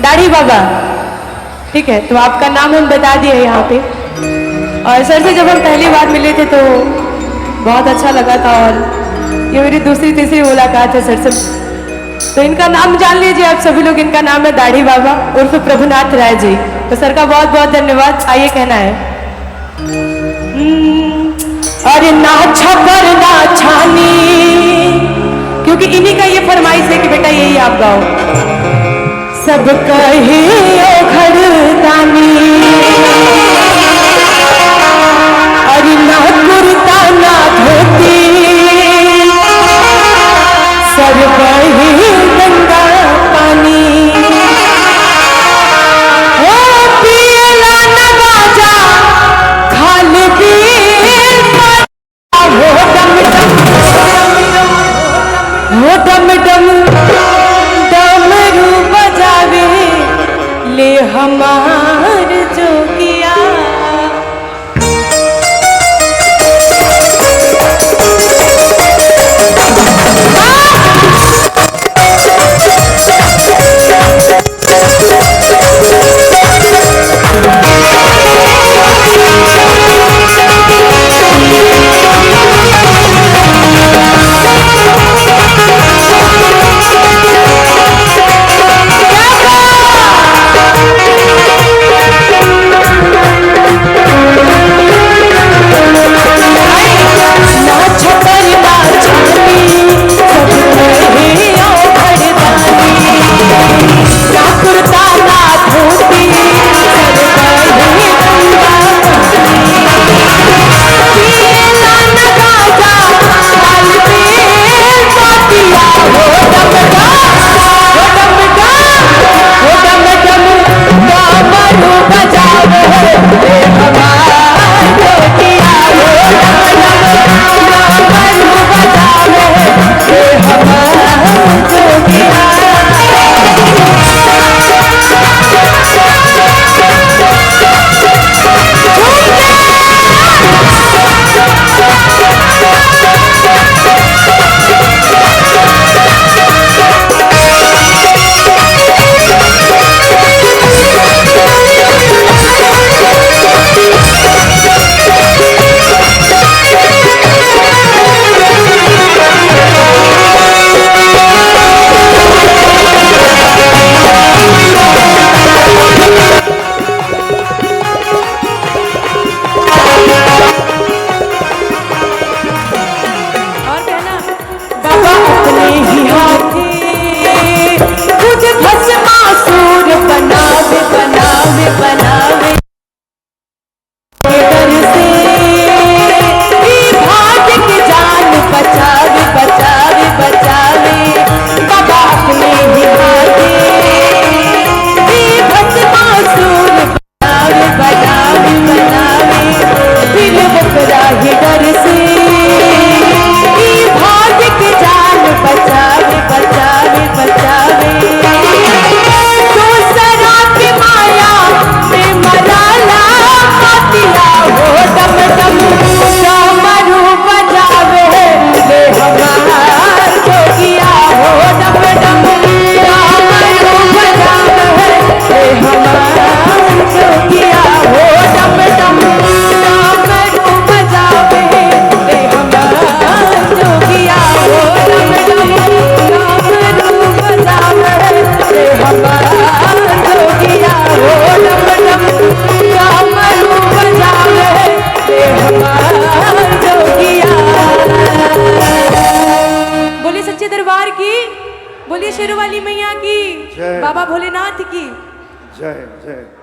दाढ़ी बाबा। ठीक है, तो आपका नाम हम बता दिए यहाँ पे। और सर से जब हम पहली बार मिले थे तो बहुत अच्छा लगा था, और ये मेरी दूसरी तीसरी मुलाकात है सर से। तो इनका नाम जान लीजिए आप सभी लोग, इनका नाम है दाढ़ी बाबा उर्फ प्रभुनाथ राय जी। तो सर का बहुत बहुत धन्यवाद। आइए कहना है अरे ना छपर ना छानी, क्योंकि इन्हीं का ये फरमाइश है कि बेटा यही आप गाओ। सब कहे घड़दानी, अरे ना कुर्ता ना धोती, सर कहे गंगा पानी, ओ पियला न गाजा खाल हो डम डम डमरू बजावे ले हमार जोगिया। बोलिए शेरों वाली मैया की, बाबा भोलेनाथ की जय जय।